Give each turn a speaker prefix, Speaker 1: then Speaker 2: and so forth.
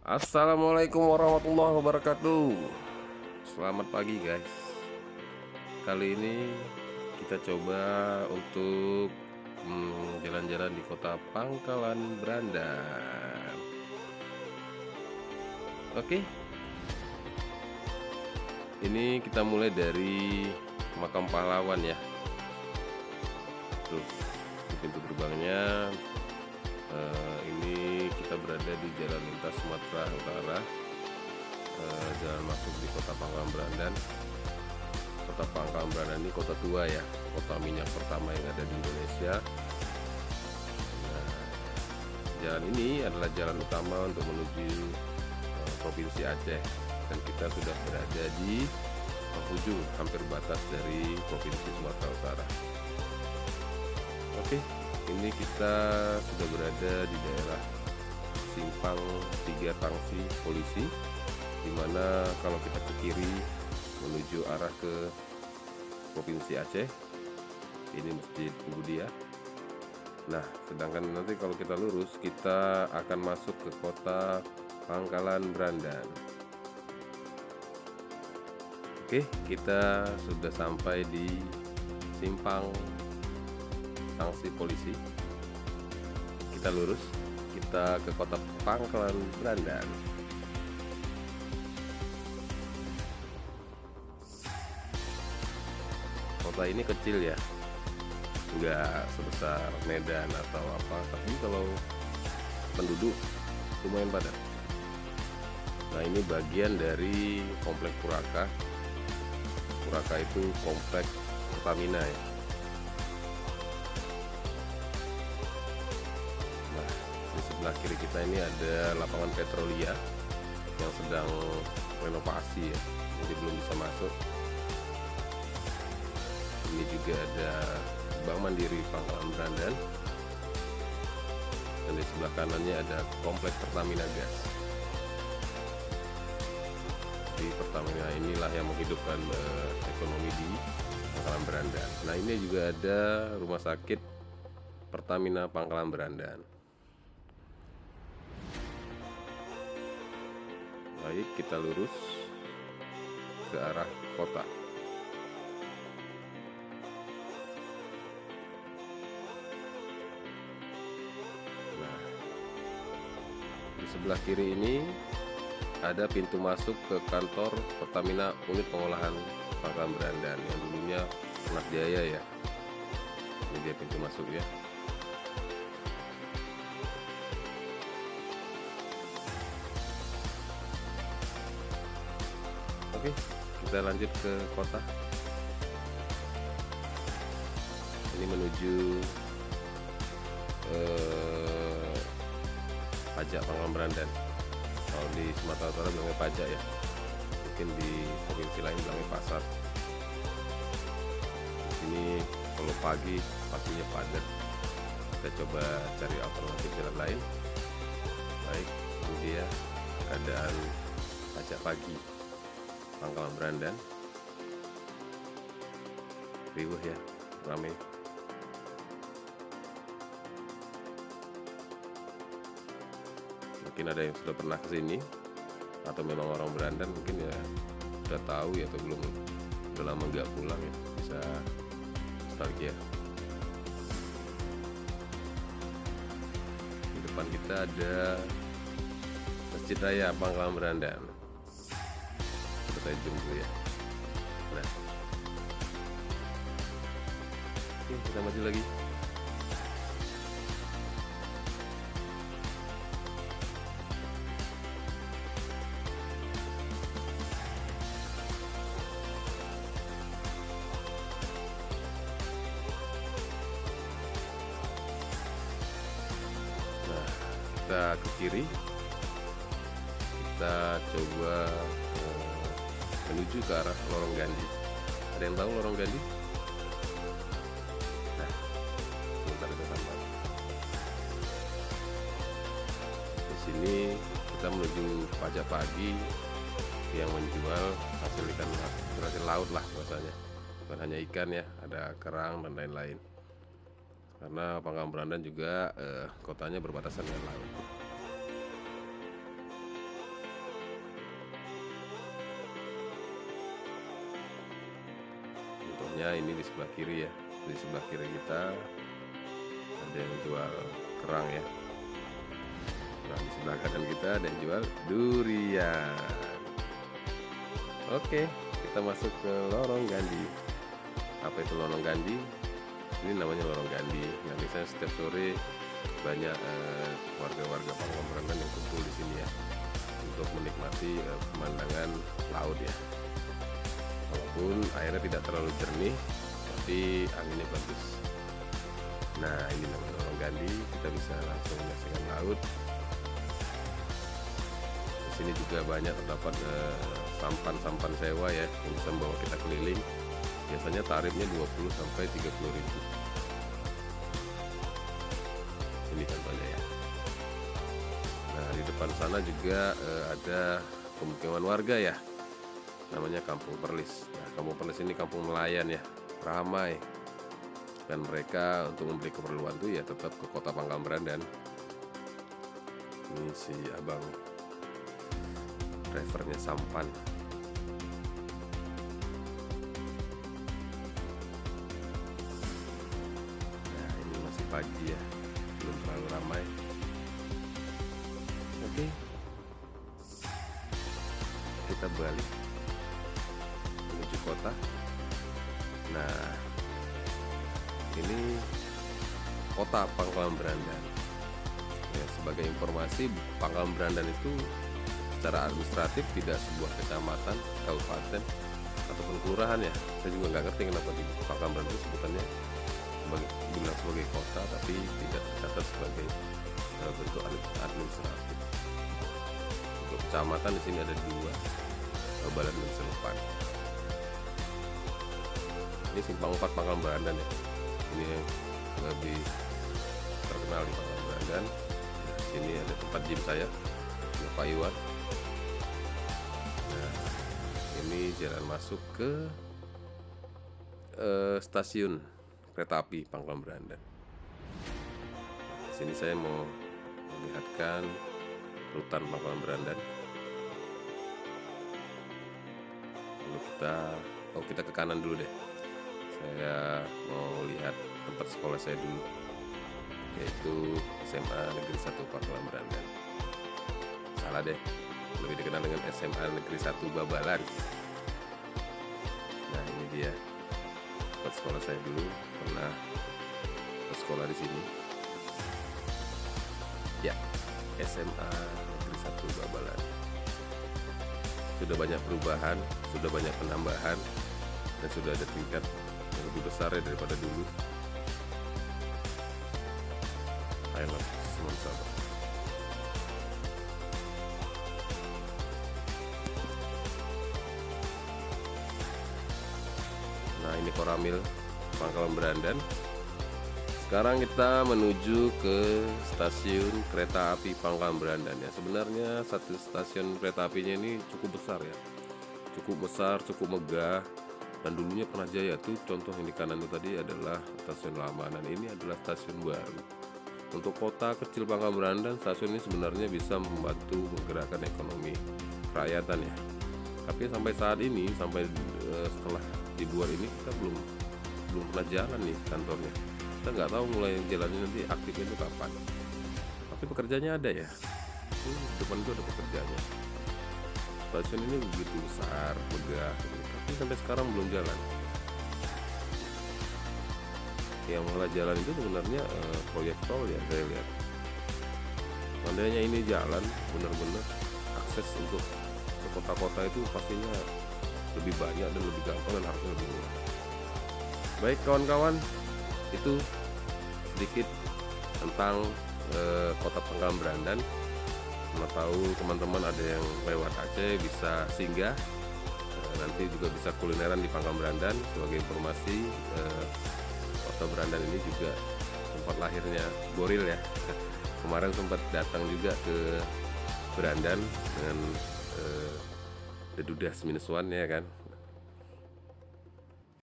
Speaker 1: Assalamualaikum warahmatullahi wabarakatuh. Selamat pagi guys. Kali ini kita coba untuk jalan-jalan di kota Pangkalan Brandan. Oke, ini kita mulai dari makam pahlawan ya. Tuh, di pintu gerbangnya. Ini kita berada di Jalan Lintas Sumatera Utara, jalan masuk di kota Pangkalan Brandan. Kota Pangkalan Brandan ini kota tua ya, kota minyak pertama yang ada di Indonesia. Nah, jalan ini adalah jalan utama untuk menuju Provinsi Aceh, dan kita sudah berada di penghujung hampir batas dari Provinsi Sumatera Utara. Oke, ini kita sudah berada di daerah Simpang 3 Tangsi Polisi, dimana kalau kita ke kiri menuju arah ke Provinsi Aceh, ini Masjid Budia. Nah, sedangkan nanti kalau kita lurus, kita akan masuk ke kota Pangkalan Brandan. Oke, kita sudah sampai di Simpang Tangsi Polisi. Kita lurus, kita ke kota Pangkalan Brandan. Kota ini kecil ya, nggak sebesar Medan atau apa, tapi kalau penduduk lumayan padat. Nah, ini bagian dari komplek Puraka. Puraka itu komplek Pertamina ya. Nah, di sebelah kiri kita ini ada lapangan Petrolia yang sedang renovasi ya, jadi belum bisa masuk. Ini juga ada Bank Mandiri Pangkalan Brandan, dan di sebelah kanannya ada komplek Pertamina Gas. Di Pertamina inilah yang menghidupkan ekonomi di Pangkalan Brandan. Nah, ini juga ada rumah sakit Pertamina Pangkalan Brandan. Baik, kita lurus ke arah kota. Nah, di sebelah kiri ini ada pintu masuk ke kantor Pertamina Unit Pengolahan Pangkalan Brandan yang dulunya Pernah Jaya ya. Ini dia pintu masuk ya. Oke, kita lanjut ke kota. Ini menuju pajak Pangkalan Brandan. Kalau di Sumatera Utara bilangnya pajak ya, mungkin di provinsi lain bilangnya pasar. Di sini kalau pagi pastinya padat. Kita coba cari alternatif jalan lain. Baik, ini dia keadaan pajak pagi Pangkalan Brandan. Riuh ya, ramai. Mungkin ada yang sudah pernah kesini atau memang orang Brandan, mungkin ya sudah tahu ya, atau belum, udah lama nggak pulang ya, bisa nostalgia. Di depan kita ada Masjid Raya Pangkalan Brandan. Coba saya zoom dulu ya. Nah, oke, kita maju lagi. Kita ke kiri, kita coba menuju ke arah Lorong Gandhi. Ada yang tahu Lorong Gandhi? Nah, sebentar kita sampai. Di sini kita menuju pajak pagi yang menjual hasil ikan, hasil laut lah bahasanya. Bukan hanya ikan ya, ada kerang dan lain-lain. Karena Pangkalan Brandan juga kotanya berbatasan dengan laut. contohnya ini di sebelah kiri ya, di sebelah kiri kita ada yang jual kerang ya. Nah, di sebelah kanan kita ada yang jual durian. Oke, kita masuk ke Lorong Gandhi. Apa itu Lorong Gandhi? Ini namanya Lorong Gandhi. Nah, biasanya setiap sore banyak warga-warga Pangkalan Berandan yang kumpul di sini ya, untuk menikmati pemandangan laut ya. Walaupun airnya tidak terlalu jernih, tapi anginnya bagus. Nah, ini namanya Lorong Gandhi. Kita bisa langsung menyaksikan laut. Di sini juga banyak terdapat sampan-sampan sewa ya, yang bisa membawa kita keliling. Biasanya tarifnya 20 sampai 30 ribu. Ini contohnya ya. Nah, di depan sana juga ada pemukiman warga ya, namanya Kampung Perlis. Nah, Kampung Perlis ini kampung nelayan ya, ramai. Dan mereka untuk membeli keperluan tuh ya tetap ke kota Pangkalan Berandan. Ini si abang drivernya sampan. Nah, ini masih pagi ya, belum terlalu ramai. Oke, kita balik menuju kota. Nah, ini kota Pangkalan Berandan ya. Sebagai informasi, Pangkalan Berandan itu secara administratif tidak sebuah kecamatan, kabupaten, ataupun kelurahan ya. Saya juga nggak ngerti kenapa di Pangkalan Berandan itu sebutannya bilang sebagai kota, tapi tidak tercatat sebagai bentuk administratif. Untuk kecamatan di sini ada 2, Balan dan Selepan. Ini Simpang 4 Pangkalan Berandan ya. Ini yang lebih terkenal di Pangkalan Berandan. Nah, sini ada tempat gym saya, Pak Iwan. Nah, ini jalan masuk ke stasiun kereta api Pangkalan Berandan. Di sini saya mau melihatkan rutan Pangkalan Berandan. Lalu kita ke kanan dulu deh. Saya mau lihat tempat sekolah saya dulu, yaitu SMA Negeri 1 Pangkalan Berandan. Salah deh, lebih dikenal dengan SMA Negeri 1 Babalan. Nah, ini dia tempat sekolah saya dulu, pernah bersekolah di sini. Ya, SMA Negeri 1 Babalan. Sudah banyak perubahan, sudah banyak penambahan, dan sudah ada tingkat yang lebih besar ya daripada dulu. I love Semon Sabah. Nah, ini Koramil Pangkalan Berandan. Sekarang kita menuju ke stasiun kereta api Pangkalan Berandan ya. Sebenarnya satu stasiun kereta apinya ini cukup besar ya, cukup besar, cukup megah. Dan dulunya pernah jaya tuh, contoh yang di kanan itu tadi adalah stasiun lama, dan ini adalah stasiun baru. Untuk kota kecil Pangkalan Berandan, stasiun ini sebenarnya bisa membantu menggerakkan ekonomi kerakyatan ya. Tapi sampai saat ini, sampai setelah dibuat ini, kita belum pernah jalan nih kantornya. Kita nggak tahu mulai jalannya nanti aktifnya itu kapan. Tapi pekerjaannya ada ya. Depan itu ada pekerjaannya. Stasiun ini begitu besar, megah, tapi sampai sekarang belum jalan. Yang malah jalan itu sebenarnya proyek tol ya, saya lihat. Seandainya ini jalan benar-benar, akses untuk ke kota-kota itu pastinya lebih banyak dan lebih gampang dan harusnya lebih murah. Baik kawan-kawan, itu sedikit tentang kota Pangkalan Berandan. Mana tahu teman-teman ada yang lewat Aceh bisa singgah, nanti juga bisa kulineran di Pangkalan Berandan. Sebagai informasi, kota Berandan ini juga tempat lahirnya Boril ya. Kemarin sempat datang juga ke Berandan dengan The Dudas -1 ya kan.